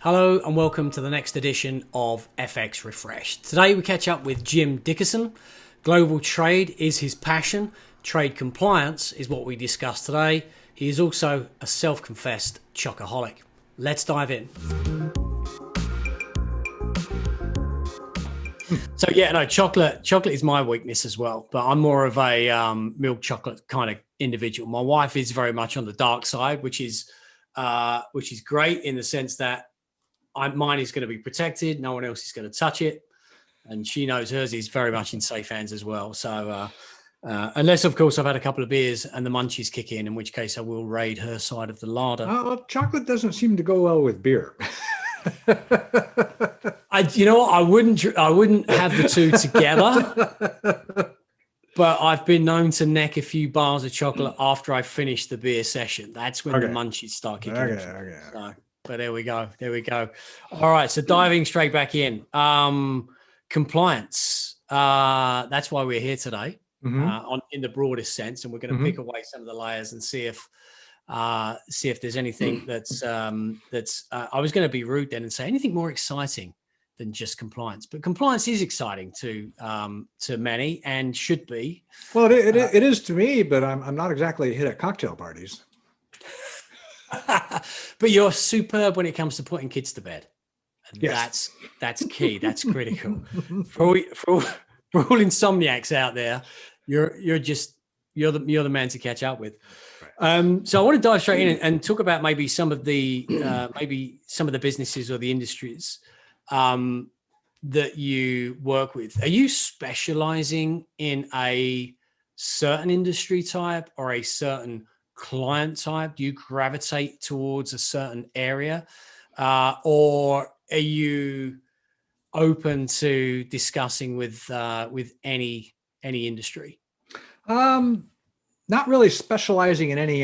Hello and welcome to the next edition of FX Refreshed. Today we catch up with Jim Dickeson. Global trade is his passion. Trade compliance is what we discuss today. He is also a self-confessed chocoholic. Let's dive in. So chocolate is my weakness as well, but I'm more of a milk chocolate kind of individual. My wife is very much on the dark side, which is great in the sense that mine is going to be protected. No one else is going to touch it. And she knows hers is very much in safe hands as well. So unless, of course, I've had a couple of beers and the munchies kick in which case I will raid her side of the larder. Well, chocolate doesn't seem to go well with beer. I wouldn't have the two together. But I've been known to neck a few bars of chocolate after I finish the beer session. That's when the munchies start kicking in. So, but there we go. All right. So diving straight back in. Compliance. That's why we're here today, in the broadest sense. And we're going to pick away some of the layers and see if there's anything that's I was going to be rude then and say anything more exciting than just compliance, but compliance is exciting to many and should be. Well, it is to me, but I'm not exactly a hit at cocktail parties. But you're superb when it comes to putting kids to bed, and yes. that's key. That's critical for all insomniacs out there. You're the man to catch up with. Right. So I want to dive straight in and talk about maybe some of the businesses or the industries that you work with. Are you specializing in a certain industry type or a certain client type? Do you gravitate towards a certain area, or are you open to discussing with any industry? Not really specializing in any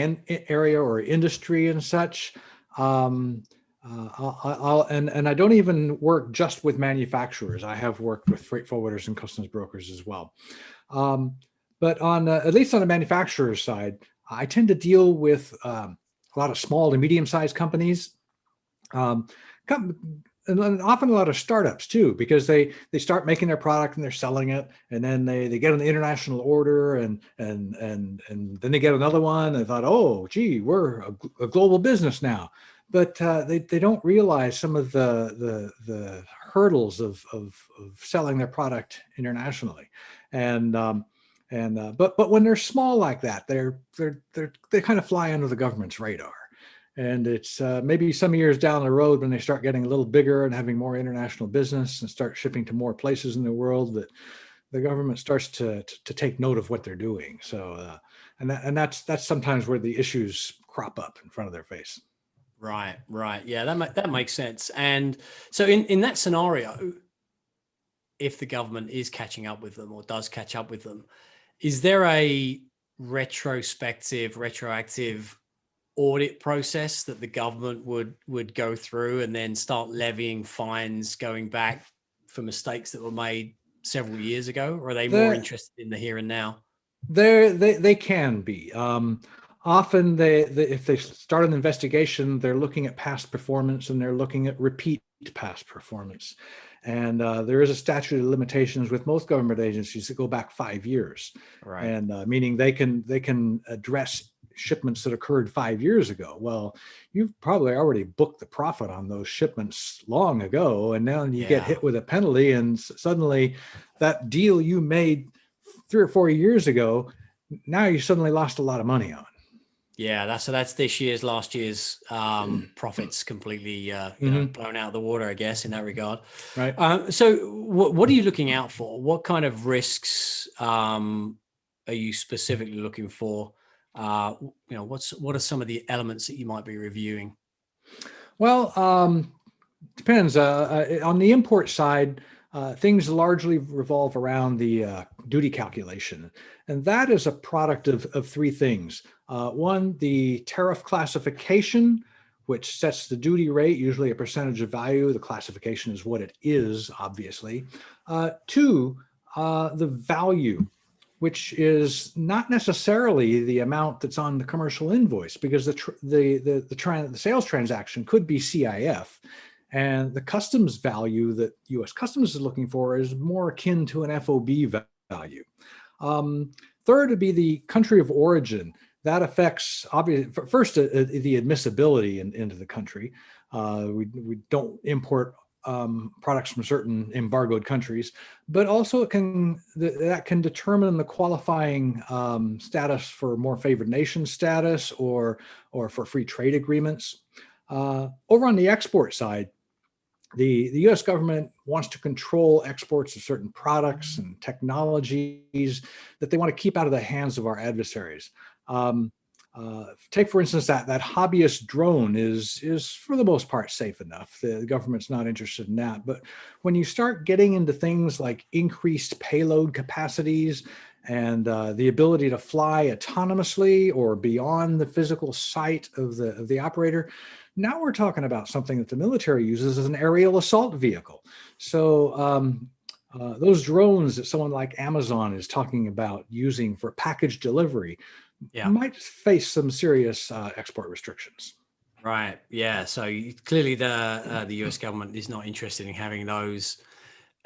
area or industry and such. And I don't even work just with manufacturers. I have worked with freight forwarders and customs brokers as well. But on at least on the manufacturer side, I tend to deal with a lot of small to medium-sized companies, and often a lot of startups too, because they start making their product and they're selling it, and then they get an international order, and then they get another one. And they thought, oh, gee, we're a global business now. But they don't realize some of the hurdles of selling their product internationally, but when they're small like that, they kind of fly under the government's radar, and it's maybe some years down the road when they start getting a little bigger and having more international business and start shipping to more places in the world that the government starts to take note of what they're doing. So that's sometimes where the issues crop up in front of their face. Right. Yeah, that makes sense. And so in that scenario, if the government is catching up with them or does catch up with them, is there a retroactive audit process that the government would go through and then start levying fines going back for mistakes that were made several years ago? Or are they more interested in the here and now? They can be. Often if they start an investigation, they're looking at past performance and they're looking at repeat past performance. And there is a statute of limitations with most government agencies that go back 5 years. Right. And meaning they can address shipments that occurred 5 years ago. Well, you've probably already booked the profit on those shipments long ago, and now you get hit with a penalty, and suddenly that deal you made 3 or 4 years ago, now you suddenly lost a lot of money on. Yeah, that's this year's, last year's profits completely blown out of the water, I guess, in that regard. Right. So what are you looking out for? What kind of risks are you specifically looking for? What are some of the elements that you might be reviewing? Well, depends. On the import side, things largely revolve around the duty calculation. And that is a product of three things. One, the tariff classification, which sets the duty rate, usually a percentage of value. The classification is what it is, obviously. Two, the value, which is not necessarily the amount that's on the commercial invoice, because the sales transaction could be CIF. And the customs value that U.S. Customs is looking for is more akin to an FOB value. Third would be the country of origin. That affects, obviously, first, the admissibility into the country. We don't import products from certain embargoed countries, but also that can determine the qualifying status for more favored nation status or for free trade agreements. Over on the export side, the U.S. government wants to control exports of certain products and technologies that they want to keep out of the hands of our adversaries. Take, for instance, that hobbyist drone is for the most part safe enough. The government's not interested in that. But when you start getting into things like increased payload capacities and the ability to fly autonomously or beyond the physical sight of the operator, now we're talking about something that the military uses as an aerial assault vehicle. So those drones that someone like Amazon is talking about using for package delivery might face some serious export restrictions. Right. Yeah. So clearly the US government is not interested in having those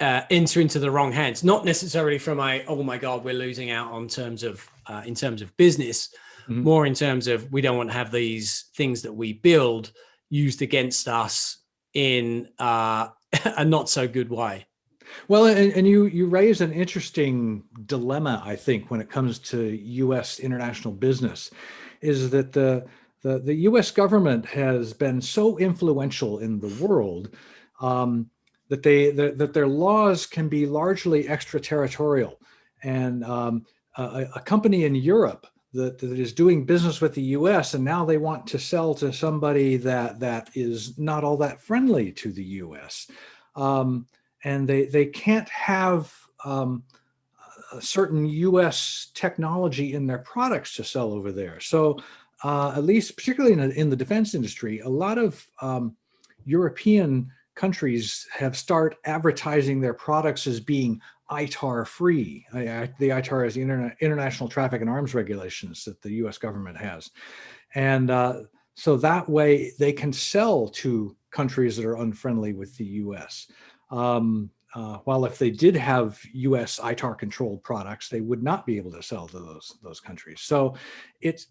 enter into the wrong hands. Not necessarily from oh my God, we're losing out on in terms of business, more in terms of we don't want to have these things that we build used against us in a not so good way. Well, and you raise an interesting dilemma, I think, when it comes to U.S. international business, is that the U.S. government has been so influential in the world that their laws can be largely extraterritorial, and a company in Europe that is doing business with the U.S. and now they want to sell to somebody that is not all that friendly to the U.S. And they can't have a certain U.S. technology in their products to sell over there. So at least, particularly in the defense industry, a lot of European countries have started advertising their products as being ITAR free. The ITAR is the International Traffic in Arms Regulations that the U.S. government has. And so that way they can sell to countries that are unfriendly with the U.S. While if they did have U.S. ITAR controlled products, they would not be able to sell to those countries. So it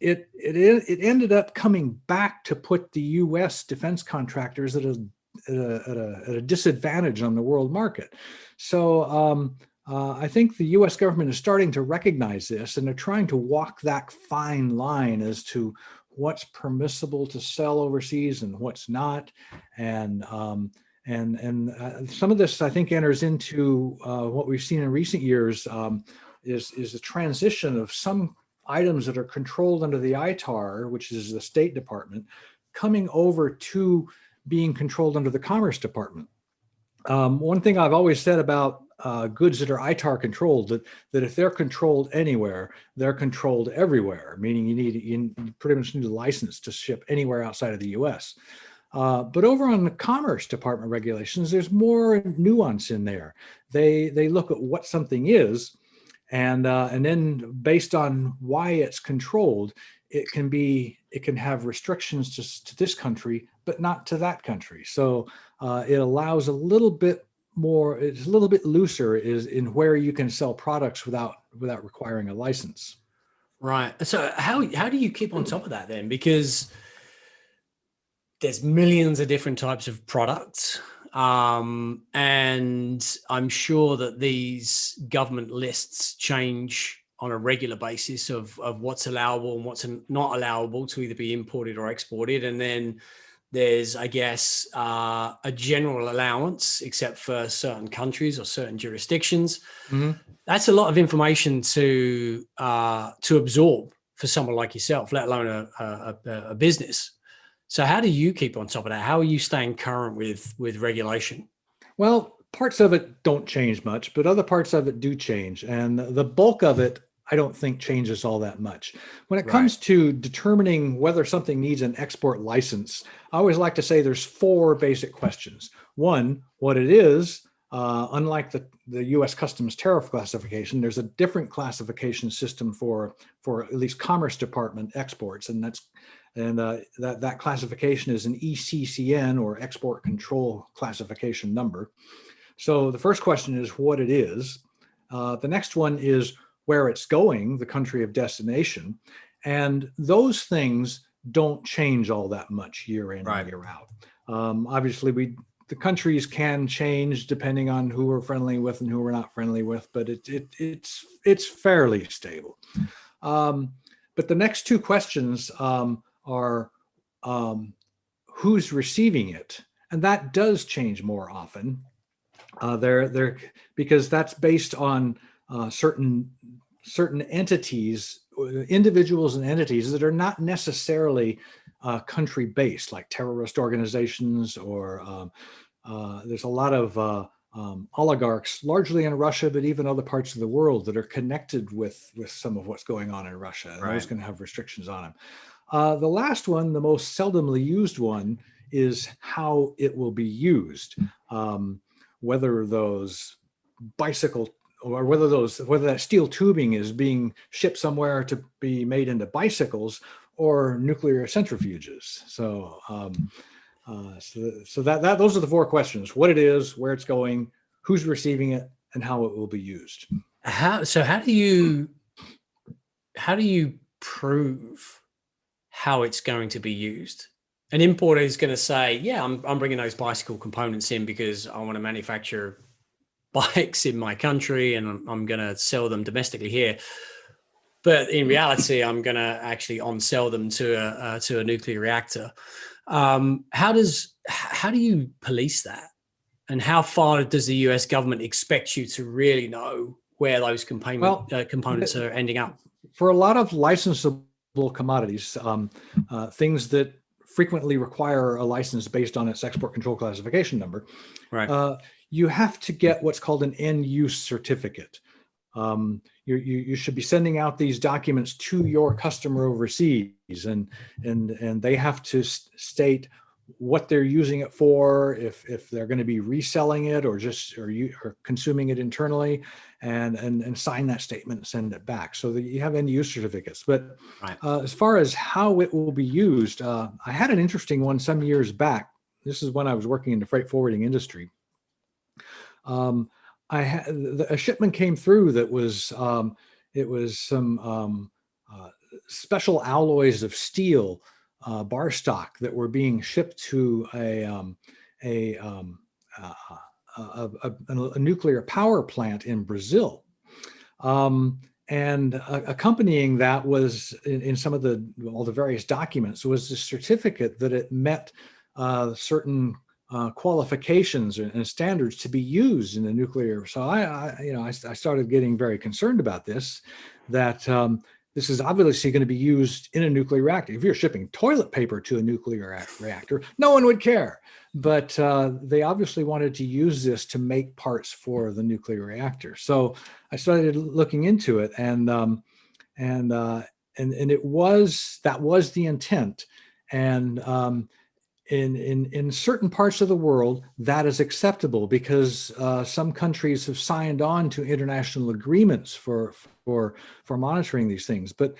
ended up coming back to put the U.S. defense contractors at a disadvantage on the world market. So I think the U.S. government is starting to recognize this, and they're trying to walk that fine line as to what's permissible to sell overseas and what's not. And some of this, I think, enters into what we've seen in recent years is the transition of some items that are controlled under the ITAR, which is the State Department, coming over to being controlled under the Commerce Department. One thing I've always said about goods that are ITAR controlled, that if they're controlled anywhere, they're controlled everywhere, meaning you pretty much need a license to ship anywhere outside of the U.S. But over on the Commerce Department regulations, there's more nuance in there. They look at what something is, and then based on why it's controlled, it can have restrictions to this country, but not to that country. So it allows a little bit more. It's a little bit looser in where you can sell products without requiring a license. Right. So how do you keep on top of that then? Because there's millions of different types of products. And I'm sure that these government lists change on a regular basis of what's allowable and what's not allowable to either be imported or exported. And then there's, I guess, a general allowance, except for certain countries or certain jurisdictions. Mm-hmm. That's a lot of information to absorb for someone like yourself, let alone a business. So how do you keep on top of that? How are you staying current with regulation? Well, parts of it don't change much, but other parts of it do change. And the bulk of it, I don't think changes all that much. When it comes to determining whether something needs an export license, I always like to say there's 4 basic questions. One, what it is. Unlike the U.S. Customs tariff classification, there's a different classification system for at least Commerce Department exports, and And that classification is an ECCN, or Export Control Classification Number. So the first question is what it is. The next one is where it's going, the country of destination. And those things don't change all that much year in and year out. Obviously, the countries can change depending on who we're friendly with and who we're not friendly with, but it's fairly stable. But the next two questions are who's receiving it, and that does change more often. Because that's based on certain entities, individuals and entities that are not necessarily country-based, like terrorist organizations, or there's a lot of oligarchs, largely in Russia, but even other parts of the world, that are connected with some of what's going on in Russia. And those can have restrictions on them. The last one, the most seldomly used one, is how it will be used. Whether those bicycle, or whether that steel tubing is being shipped somewhere to be made into bicycles or nuclear centrifuges. So those are the four questions: what it is, where it's going, who's receiving it, and how it will be used. How do you prove how it's going to be used? An importer is going to say, yeah, I'm bringing those bicycle components in because I want to manufacture bikes in my country and I'm going to sell them domestically here. But in reality, I'm going to actually on-sell them to a nuclear reactor. How do you police that? And how far does the US government expect you to really know where those components are ending up? For a lot of licensable commodities, things that frequently require a license based on its export control classification number, you have to get what's called an end-use certificate. You should be sending out these documents to your customer overseas, and they have to state what they're using it for, if they're going to be reselling it or consuming it internally, and sign that statement and send it back, so that you have end use certificates. But as far as how it will be used, I had an interesting one some years back. This is when I was working in the freight forwarding industry. A shipment came through that was some special alloys of steel, bar stock, that were being shipped to a nuclear power plant in Brazil. And accompanying that was in some of all the various documents was the certificate that it met certain qualifications and standards to be used in the nuclear. So I started getting very concerned about this, that this is obviously going to be used in a nuclear reactor. If you're shipping toilet paper to a nuclear reactor, no one would care. But they obviously wanted to use this to make parts for the nuclear reactor. So I started looking into it, and that was the intent. And in certain parts of the world, that is acceptable, because some countries have signed on to international agreements for monitoring these things. But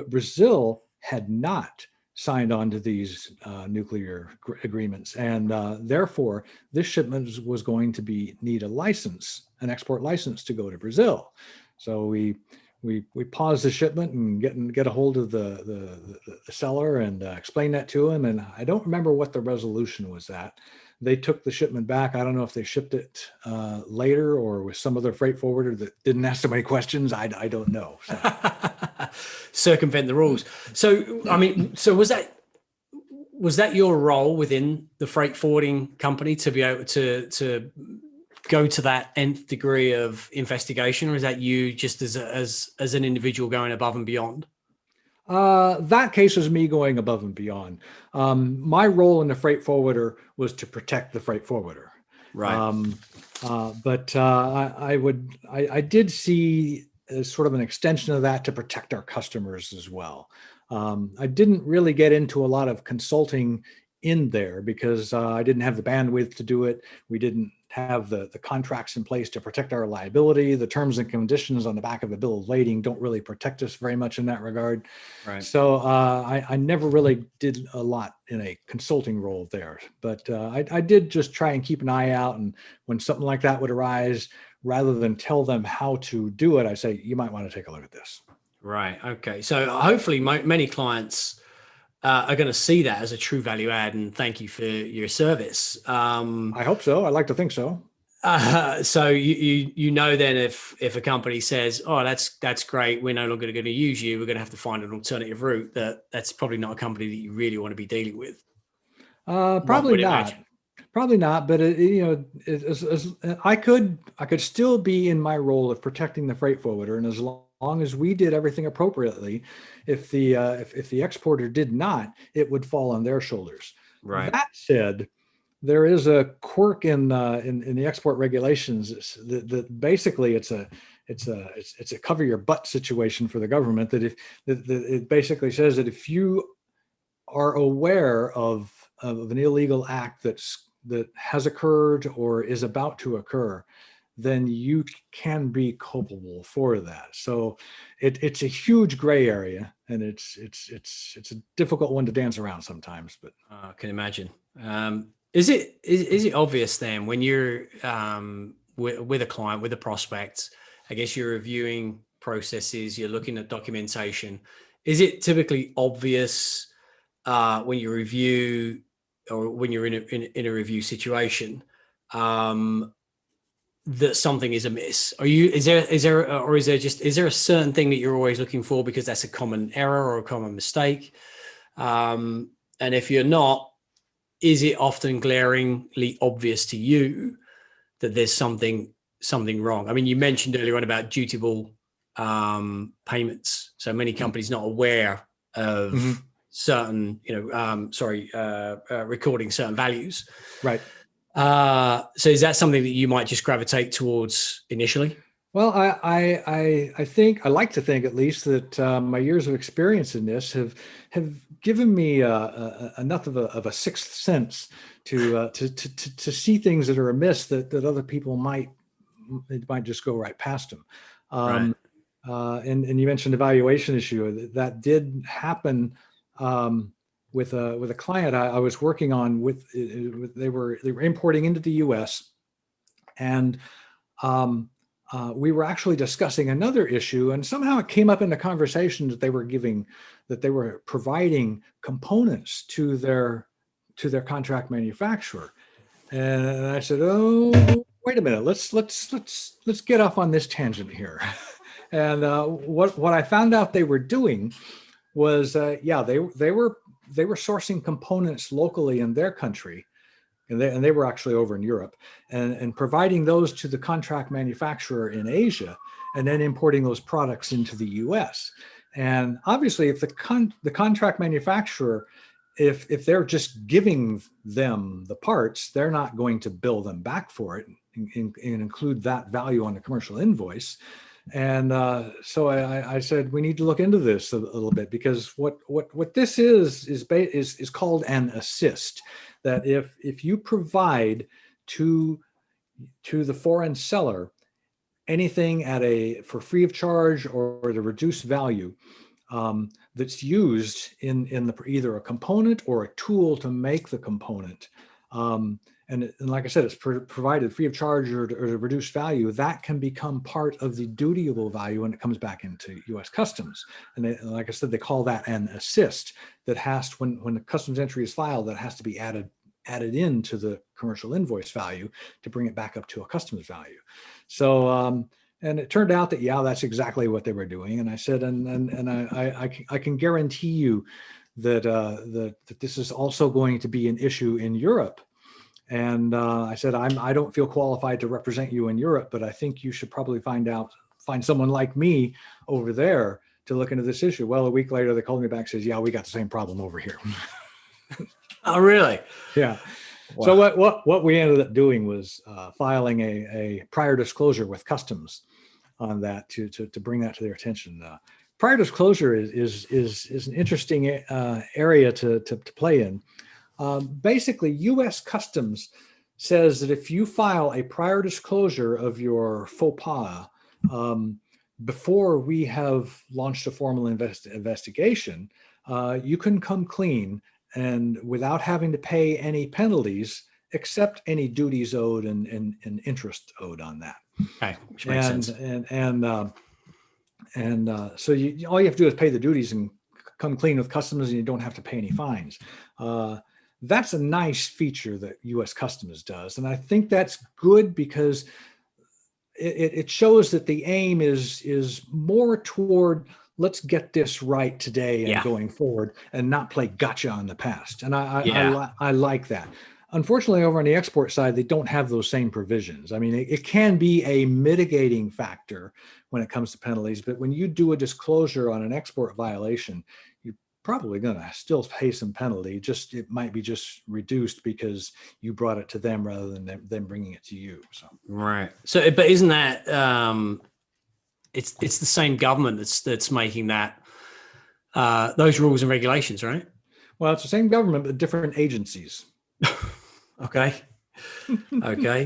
Brazil had not signed on to these nuclear agreements, and therefore this shipment was going to need a license, an export license, to go to Brazil. So we paused the shipment and get a hold of the seller and explain that to him. And I don't remember what the resolution was at. They took the shipment back. I don't know if they shipped it later or with some other freight forwarder that didn't ask so many questions. I don't know. So. Circumvent the rules. So, I mean, was that your role within the freight forwarding company to be able to go to that nth degree of investigation, or is that you just as an individual going above and beyond? That case was me going above and beyond. My role in the freight forwarder was to protect the freight forwarder. Right. But I did see as sort of an extension of that to protect our customers as well. I didn't really get into a lot of consulting in there because I didn't have the bandwidth to do it. We didn't have the contracts in place to protect our liability. The terms and conditions on the back of a bill of lading don't really protect us very much in that regard. Right. So I never really did a lot in a consulting role there, but I did just try and keep an eye out. And when something like that would arise, rather than tell them how to do it, I say, you might want to take a look at this. Right. Okay. So hopefully many clients are going to see that as a true value add and thank you for your service. I hope so. I'd like to think so. So you know then if a company says, oh, that's great, we're no longer going to use you, we're going to have to find an alternative route, that's probably not a company that you really want to be dealing with. Probably not. Probably not. But I could still be in my role of protecting the freight forwarder, and as long as we did everything appropriately, if the exporter did not, it would fall on their shoulders. Right. That said, there is a quirk in the export regulations that basically it's a cover your butt situation for the government. That it basically says that if you are aware of an illegal act that has occurred or is about to occur, then you can be culpable for that. So it's a huge gray area, and it's a difficult one to dance around sometimes. But I can imagine. Is it obvious then when you're with a client, with a prospect, I guess you're reviewing processes, you're looking at documentation. Is it typically obvious when you review or when you're in a review situation that something is amiss? Is there a certain thing that you're always looking for because that's a common error or a common mistake? And if you're not, is it often glaringly obvious to you that there's something wrong? I mean, you mentioned earlier on about dutiable payments. So many companies not aware of certain, recording certain values. Right. So is that something that you might just gravitate towards initially? Well, I think I like to think at least that my years of experience in this have given me enough of a sixth sense to see things that are amiss that other people might just go right past them. Right. And you mentioned the valuation issue that did happen with a client I was working on. They were importing into the U.S. and we were actually discussing another issue, and somehow it came up in the conversation that they were providing components to their contract manufacturer. And I said, "Oh, wait a minute. Let's get off on this tangent here." And what I found out they were doing was, they were sourcing components locally in their country. And they were actually over in Europe and providing those to the contract manufacturer in Asia and then importing those products into the US. And obviously, if the contract manufacturer, if they're just giving them the parts, they're not going to bill them back for it and include that value on the commercial invoice. And so I said, we need to look into this a little bit, because what this is called an assist. That if you provide to the foreign seller anything for free of charge or the reduced value that's used in either a component or a tool to make the component, and like I said, it's provided free of charge or the reduced value, that can become part of the dutiable value when it comes back into U.S. Customs. And like I said, they call that an assist that has to, when the customs entry is filed, that has to be added into the commercial invoice value to bring it back up to a customs value. So, and it turned out that, that's exactly what they were doing. And I said, and I can guarantee you that that this is also going to be an issue in Europe. And I said, I don't feel qualified to represent you in Europe, but I think you should probably find someone like me over there to look into this issue. Well, a week later, they called me back and says, we got the same problem over here. Oh, really? Yeah. Wow. So what we ended up doing was filing a prior disclosure with customs on that to bring that to their attention. Prior disclosure is an interesting area to play in. Basically, U.S. Customs says that if you file a prior disclosure of your faux pas before we have launched a formal investigation, you can come clean and without having to pay any penalties, except any duties owed and interest owed on that. Okay, which makes sense. So all you have to do is pay the duties and come clean with customs, and you don't have to pay any fines. That's a nice feature that U.S. Customs does, and I think that's good because it shows that the aim is more toward let's get this right today and going forward, and not play gotcha on the past. And I like that. Unfortunately, over on the export side, they don't have those same provisions. I mean, it can be a mitigating factor when it comes to penalties, but when you do a disclosure on an export violation, you're probably going to still pay some penalty. Just it might be just reduced because you brought it to them rather than them bringing it to you. So right. So, but isn't that it's the same government that's making that those rules and regulations, right? Well, it's the same government, but different agencies. Okay.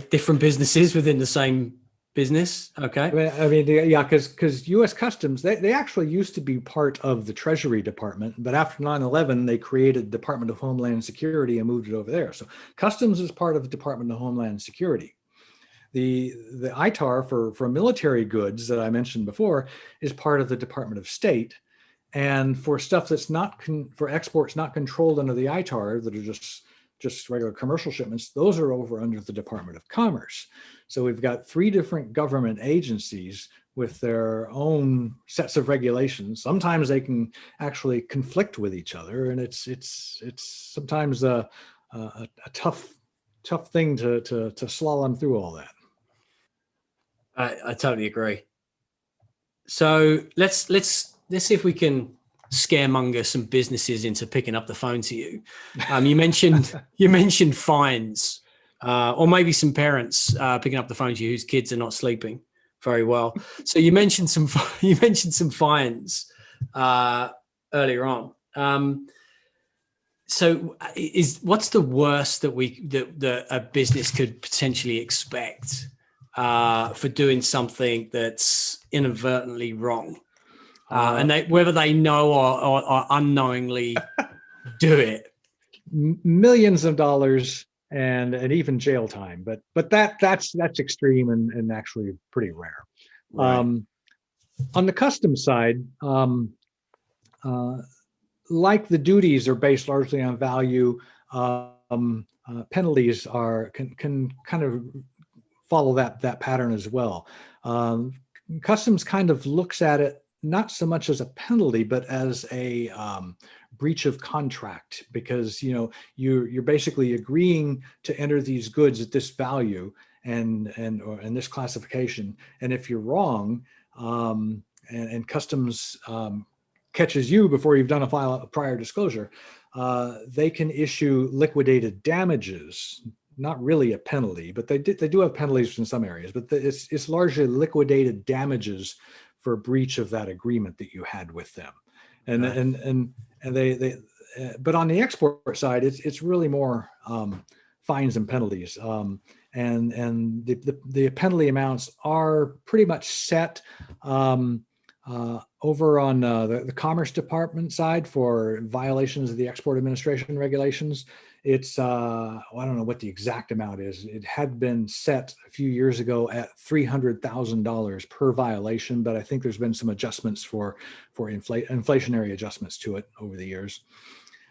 Different businesses within the same business. Okay. Because U.S. Customs, they actually used to be part of the Treasury Department, but after 9/11, they created the Department of Homeland Security and moved it over there. So Customs is part of the Department of Homeland Security. The ITAR for military goods that I mentioned before is part of the Department of State. And for stuff that's not for exports not controlled under the ITAR that are just regular commercial shipments, those are over under the Department of Commerce. So we've got 3 different government agencies with their own sets of regulations. Sometimes they can actually conflict with each other, and it's sometimes a tough thing to slalom through all that. I totally agree. So let's see if we can scaremonger some businesses into picking up the phone to you. You mentioned fines, or maybe some parents picking up the phone to you whose kids are not sleeping very well. So you mentioned some fines earlier on. So what's the worst that a business could potentially expect for doing something that's inadvertently wrong? And whether they know or unknowingly do it. Millions of dollars and even jail time, but that's extreme and actually pretty rare. Right. On the customs side, like the duties are based largely on value, penalties can kind of follow that pattern as well. Customs kind of looks at it not so much as a penalty, but as a breach of contract, because you're basically agreeing to enter these goods at this value and this classification, and if you're wrong, and customs catches you before you've done a prior disclosure, they can issue liquidated damages. Not really a penalty, but they do have penalties in some areas, but it's largely liquidated damages for breach of that agreement that you had with them. And they but on the export side, it's really more fines and penalties. And the penalty amounts are pretty much set over on the Commerce Department side for violations of the Export Administration regulations. It's I don't know what the exact amount is. It had been set a few years ago at $300,000 per violation, but I think there's been some adjustments for inflationary adjustments to it over the years.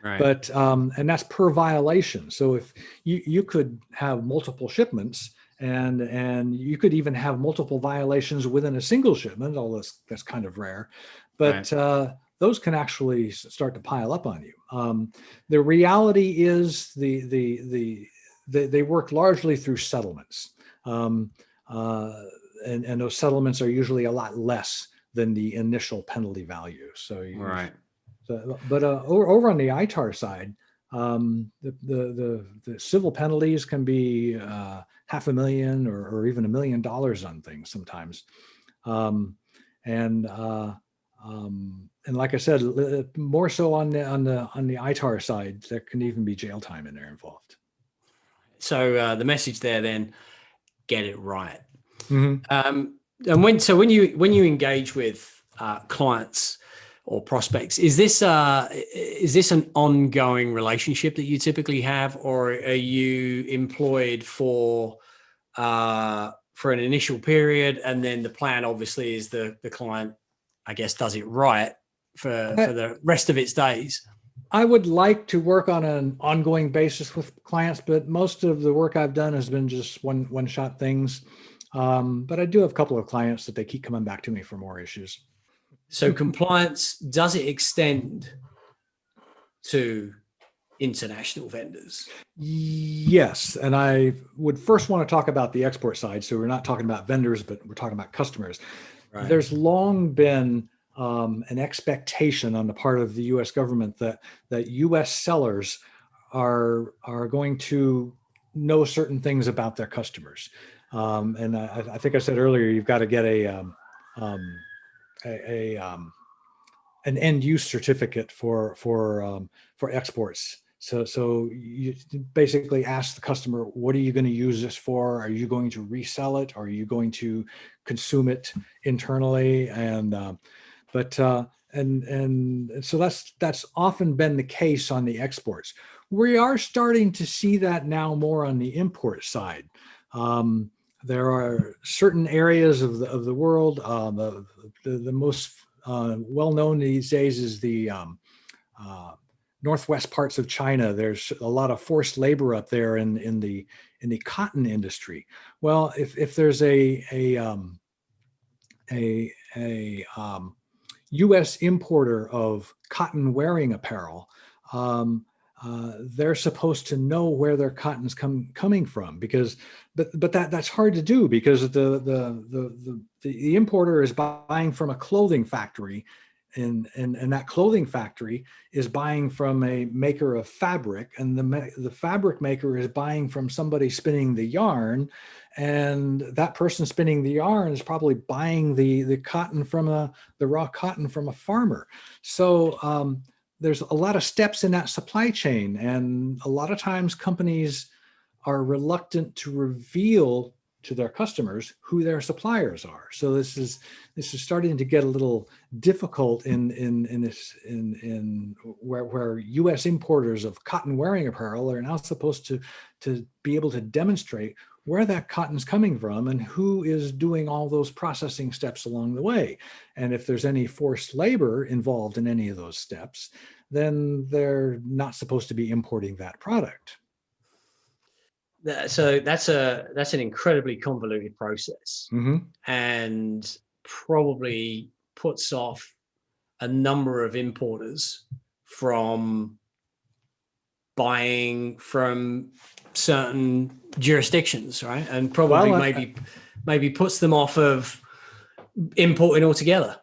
Right. But and that's per violation. So if you could have multiple shipments, and you could even have multiple violations within a single shipment, although that's kind of rare, but right. Those can actually start to pile up on you. The reality is they work largely through settlements, and those settlements are usually a lot less than the initial penalty value. So right. But over on the ITAR side, the civil penalties can be $500,000 or even $1 million on things sometimes, and And like I said, more so on the ITAR side, there can even be jail time in there involved. So the message there then, get it right. Mm-hmm. And when you engage with clients or prospects, is this an ongoing relationship that you typically have, or are you employed for an initial period, and then the plan obviously is the client, I guess, does it right for the rest of its days? I would like to work on an ongoing basis with clients, but most of the work I've done has been just one shot things. But I do have a couple of clients that they keep coming back to me for more issues. So compliance, does it extend to international vendors? Yes. And I would first want to talk about the export side. So we're not talking about vendors, but we're talking about customers. Right. There's long been an expectation on the part of the U.S. government that U.S. sellers are going to know certain things about their customers. And I think I said earlier, you've got to get an end use certificate for exports. So you basically ask the customer, what are you going to use this for? Are you going to resell it? Are you going to consume it internally? And so that's often been the case on the exports. We are starting to see that now more on the import side. There are certain areas of the world. The most well known these days is the northwest parts of China. There's a lot of forced labor up there in the cotton industry. Well, if there's a U.S. importer of cotton wearing apparel, they're supposed to know where their cotton's coming from, but that's hard to do because the importer is buying from a clothing factory, and that clothing factory is buying from a maker of fabric, and the fabric maker is buying from somebody spinning the yarn, and that person spinning the yarn is probably buying the cotton from the raw cotton from a farmer. So there's a lot of steps in that supply chain, and a lot of times companies are reluctant to reveal to their customers who their suppliers are. So this is starting to get a little difficult in where U.S. importers of cotton wearing apparel are now supposed to be able to demonstrate where that cotton's coming from and who is doing all those processing steps along the way. And if there's any forced labor involved in any of those steps, then they're not supposed to be importing that product. So that's an incredibly convoluted process, and probably puts off a number of importers from buying from certain jurisdictions, right? And probably maybe puts them off of importing altogether.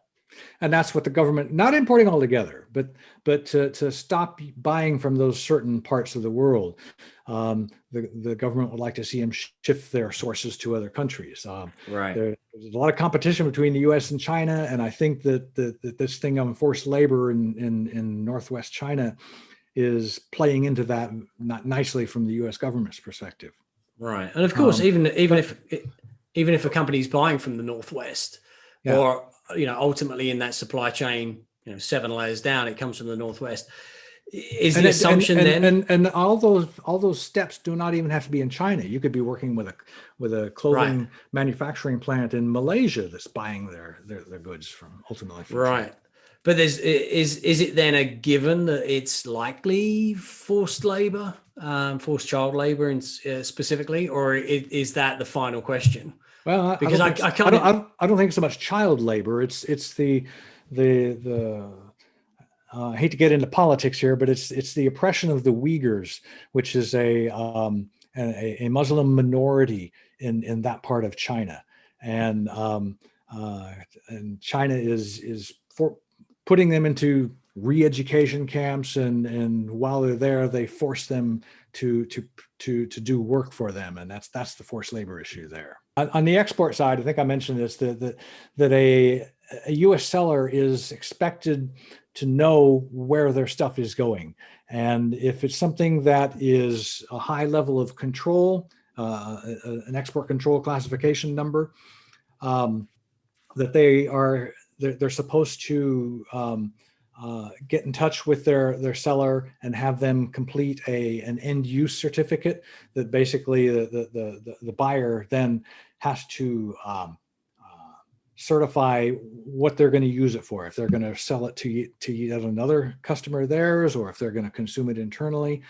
And that's what the government, not importing altogether, but to stop buying from those certain parts of the world. The government would like to see them shift their sources to other countries. Right. There's a lot of competition between the U.S. and China, and I think that this thing on forced labor in Northwest China is playing into that not nicely from the U.S. government's perspective. Right, and of course, even if a company's buying from the Northwest, or ultimately in that supply chain, 7 layers down, it comes from the Northwest. Is the assumption and all those steps do not even have to be in China. You could be working with a clothing manufacturing plant in Malaysia that's buying their goods from ultimately from China. But is it then a given that it's likely forced labor, forced child labor, specifically, or is that the final question? Well, because I don't think so much child labor. It's the I hate to get into politics here, but it's the oppression of the Uyghurs, which is a Muslim minority in that part of China, and China is for putting them into re-education camps, and while they're there, they force them to do work for them, and that's the forced labor issue there. On the export side, I think I mentioned this, that a U.S. seller is expected to know where their stuff is going. And if it's something that is a high level of control, an export control classification number, that they're supposed to get in touch with their seller and have them complete an end use certificate that basically the buyer then has to certify what they're going to use it for, if they're going to sell it to yet another customer of theirs, or if they're going to consume it internally.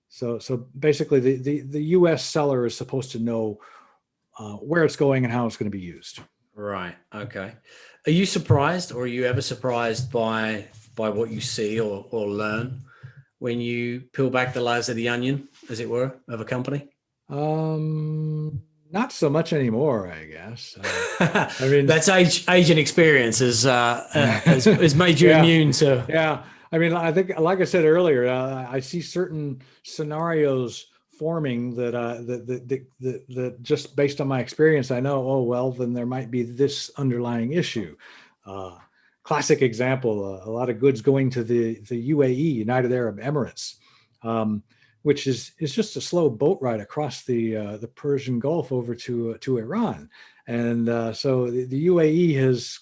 So basically the US seller is supposed to know where it's going and how it's going to be used. Right. Okay. Are you surprised, or are you ever surprised by what you see or learn when you peel back the layers of the onion, as it were, of a company? Not so much anymore, I guess. I mean, that's age and experience has made you immune to. Yeah. I mean, I think, like I said earlier, I see certain scenarios forming that just based on my experience, I know, oh, well, then there might be this underlying issue. Classic example, a lot of goods going to the UAE, United Arab Emirates, which is just a slow boat ride across the Persian Gulf over to Iran. And so the UAE has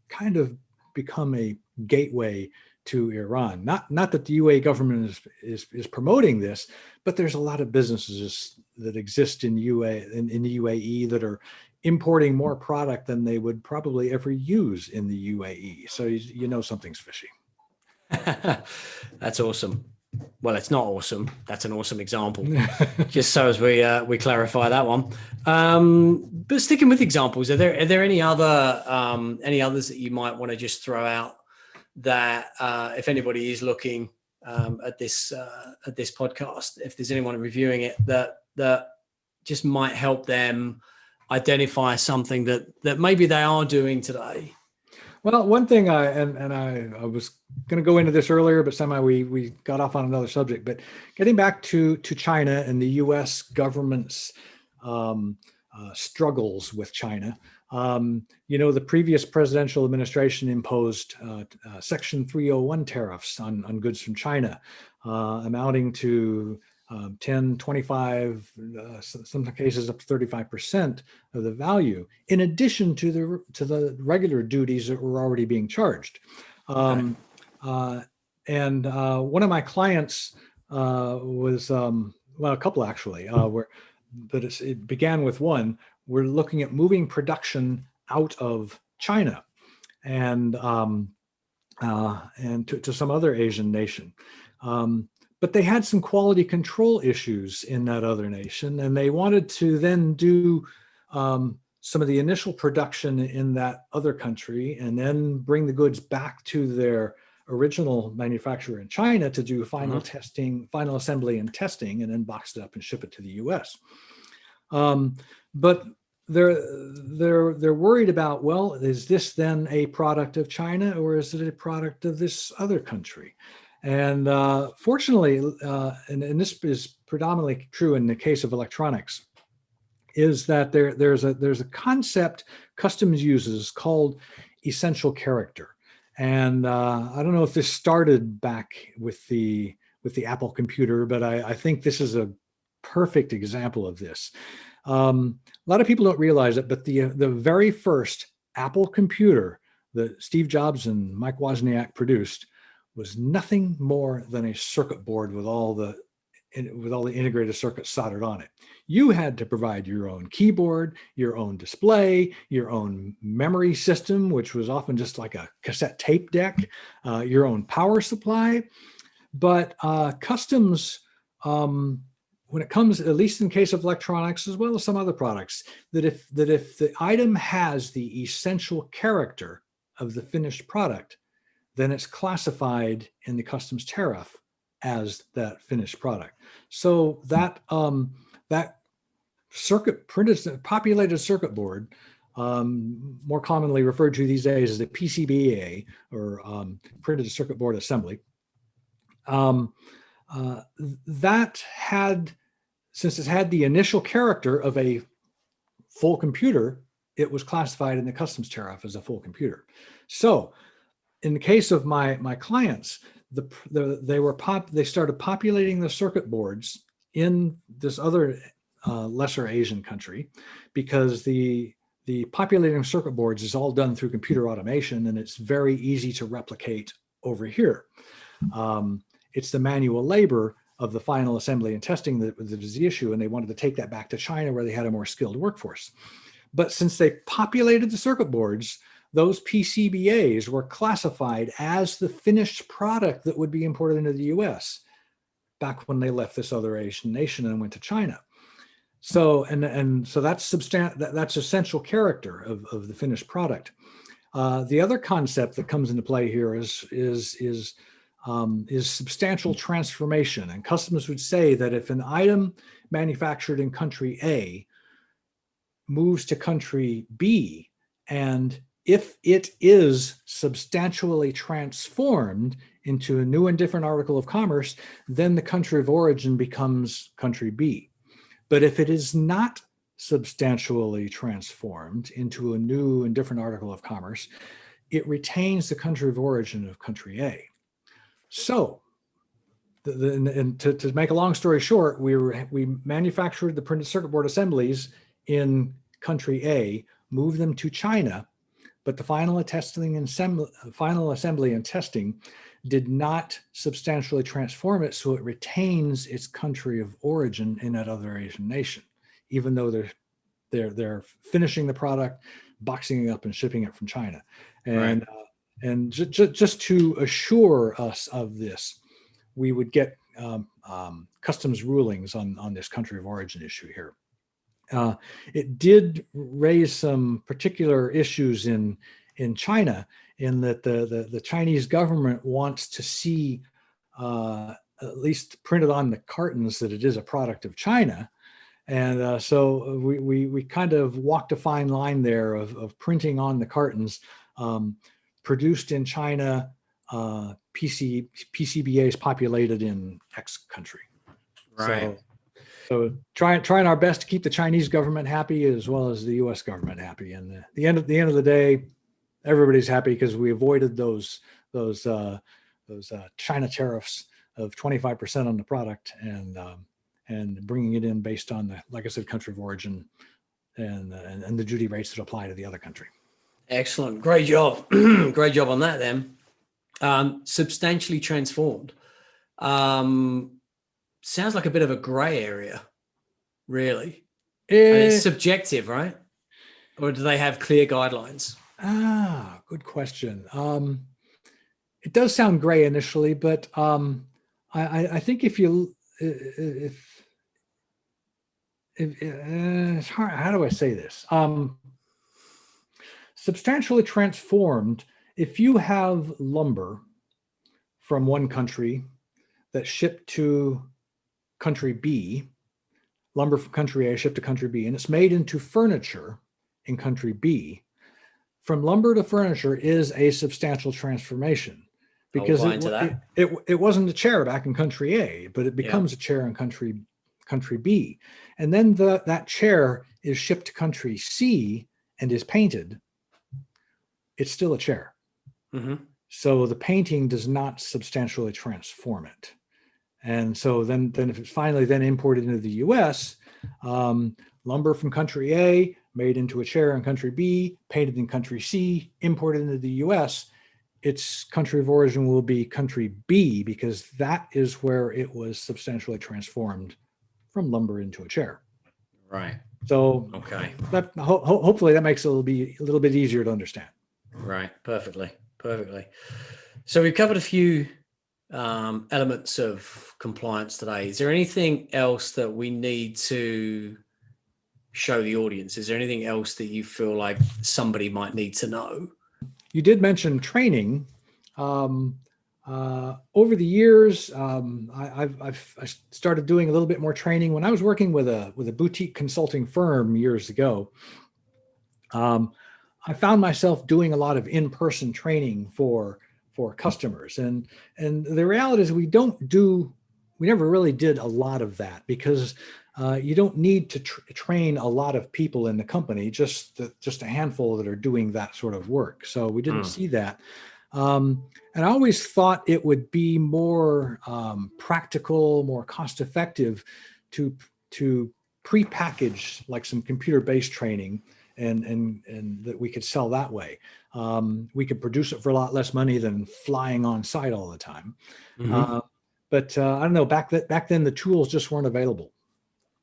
kind of become a gateway to Iran. Not that the UAE government is promoting this, but there's a lot of businesses that exist in the UAE that are importing more product than they would probably ever use in the UAE. So you know something's fishy. That's awesome. Well, it's not awesome. That's an awesome example. Just so as we clarify that one. But sticking with examples, are there any others that you might want to just throw out that if anybody is looking at this podcast, if there's anyone reviewing it that just might help them identify something that maybe they are doing today? Well, one thing I was going to go into this earlier, but somehow we got off on another subject. But getting back to China and the U.S. government's struggles with China, the previous presidential administration imposed Section 301 tariffs on goods from China, amounting to 10, 25, some cases up to 35% of the value, in addition to the regular duties that were already being charged. And one of my clients was, a couple actually, but it began with one. We're looking at moving production out of China and to some other Asian nation. But they had some quality control issues in that other nation, and they wanted to then do some of the initial production in that other country and then bring the goods back to their original manufacturer in China to do final testing, final assembly and testing, and then box it up and ship it to the US. But they're worried about, well, is this then a product of China or is it a product of this other country? And fortunately, and this is predominantly true in the case of electronics, is that there's a concept customs uses called essential character. And I don't know if this started back with the Apple computer, but I think this is a perfect example of this. A lot of people don't realize it, but the very first Apple computer that Steve Jobs and Mike Wozniak produced was nothing more than a circuit board with all the integrated circuits soldered on it. You had to provide your own keyboard, your own display, your own memory system, which was often just like a cassette tape deck, your own power supply. But customs, when it comes, at least in case of electronics, as well as some other products, that if the item has the essential character of the finished product, then it's classified in the customs tariff as that finished product. So that populated circuit board, more commonly referred to these days as the PCBA, or printed circuit board assembly, that had, since it had the initial character of a full computer, it was classified in the customs tariff as a full computer. So in the case of my clients, they started populating the circuit boards in this other lesser Asian country, because the populating circuit boards is all done through computer automation, and it's very easy to replicate over here. It's the manual labor of the final assembly and testing that was the issue, and they wanted to take that back to China, where they had a more skilled workforce. But since they populated the circuit boards, those PCBAs were classified as the finished product that would be imported into the US back when they left this other Asian nation and went to China. So, so that's essential character of the finished product. The other concept that comes into play here is substantial transformation. And customers would say that if an item manufactured in country A moves to country B, and if it is substantially transformed into a new and different article of commerce, then the country of origin becomes country B. But if it is not substantially transformed into a new and different article of commerce, it retains the country of origin of country A. So, and to make a long story short, we manufactured the printed circuit board assemblies in country A, moved them to China, but the final assembly and testing did not substantially transform it, so it retains its country of origin in that other Asian nation, even though they're finishing the product, boxing it up, and shipping it from China. And right. And just to assure us of this, we would get customs rulings on this country of origin issue here. It did raise some particular issues in China, in that the Chinese government wants to see at least printed on the cartons that it is a product of China. And so we kind of walked a fine line there of printing on the cartons, produced in China, PCBAs populated in X country. Right. So trying our best to keep the Chinese government happy as well as the U.S. government happy. And the end of the day, everybody's happy because we avoided those China tariffs of 25% on the product, and bringing it in based on the, like I said, country of origin and the duty rates that apply to the other country. Excellent, great job, great job on that. Then substantially transformed. Sounds like a bit of a gray area, really. And it's subjective, right? Or do they have clear guidelines? Good question. It does sound gray initially, but I think if it's hard, how do I say this? Substantially transformed, if you have lumber from one country that's shipped to country B, lumber from country A shipped to country B, and it's made into furniture in country B, from lumber to furniture is a substantial transformation, because it wasn't a chair back in country A, but it becomes a chair in country B. And then that chair is shipped to country C and is painted. It's still a chair. Mm-hmm. So the painting does not substantially transform it. And so then if it's finally then imported into the US, lumber from country A, made into a chair in country B, painted in country C, imported into the US, its country of origin will be country B, because that is where it was substantially transformed from lumber into a chair. Right. So okay, that hopefully that makes it a little bit easier to understand. Right. Perfectly. So we've covered a few elements of compliance today. Is there anything else that we need to show the audience? Is there anything else that you feel like somebody might need to know? You did mention training. Over the years, I started doing a little bit more training. When I was working with a boutique consulting firm years ago, I found myself doing a lot of in-person training for customers, and the reality is we never really did a lot of that, because you don't need to train a lot of people in the company, just a handful that are doing that sort of work. So we didn't see that. And I always thought it would be more practical, more cost effective to pre-package like some computer-based training and that we could sell that way. We could produce it for a lot less money than flying on site all the time. But I don't know, back then the tools just weren't available.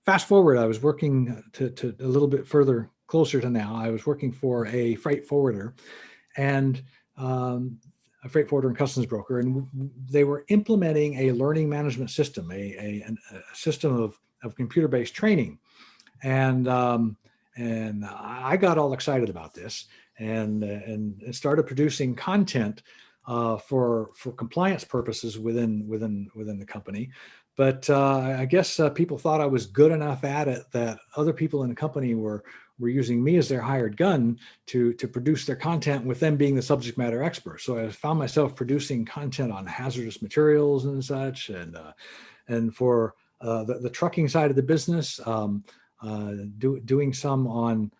Fast forward, I was working to a little bit further closer to now. I was working for a freight forwarder and a freight forwarder and customs broker, and they were implementing a learning management system, a system of computer-based training. And I got all excited about this and started producing content for compliance purposes within the company. But I guess people thought I was good enough at it that other people in the company were using me as their hired gun to produce their content with them being the subject matter expert. So I found myself producing content on hazardous materials and such, and for the trucking side of the business, doing some on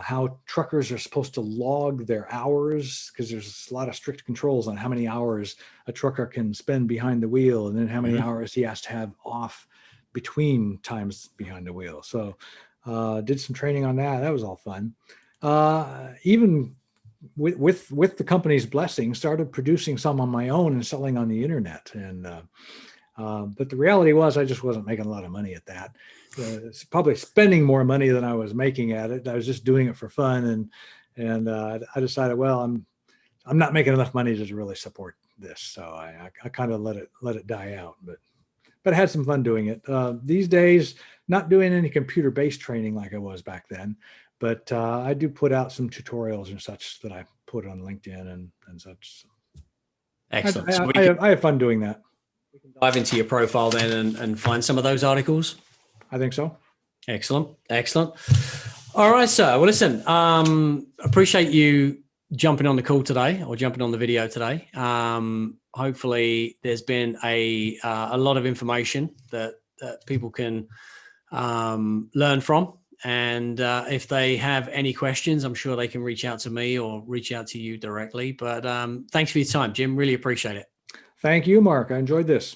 how truckers are supposed to log their hours, because there's a lot of strict controls on how many hours a trucker can spend behind the wheel, and then how many hours he has to have off between times behind the wheel. So did some training on that. That was all fun. Even with the company's blessing, started producing some on my own and selling on the internet. And but the reality was I just wasn't making a lot of money at that. It's probably spending more money than I was making at it. I was just doing it for fun, and I decided, well, I'm not making enough money to really support this, so I kind of let it die out. But I had some fun doing it. These days, not doing any computer-based training like I was back then, but I do put out some tutorials and such that I put on LinkedIn and such. Excellent. I have fun doing that. We can dive into your profile then and find some of those articles. I think so. Excellent. All right, sir. Well, listen, appreciate you jumping on the call today or jumping on the video today. Hopefully there's been a lot of information that people can learn from. And if they have any questions, I'm sure they can reach out to me or reach out to you directly. But thanks for your time, Jim. Really appreciate it. Thank you, Mark. I enjoyed this.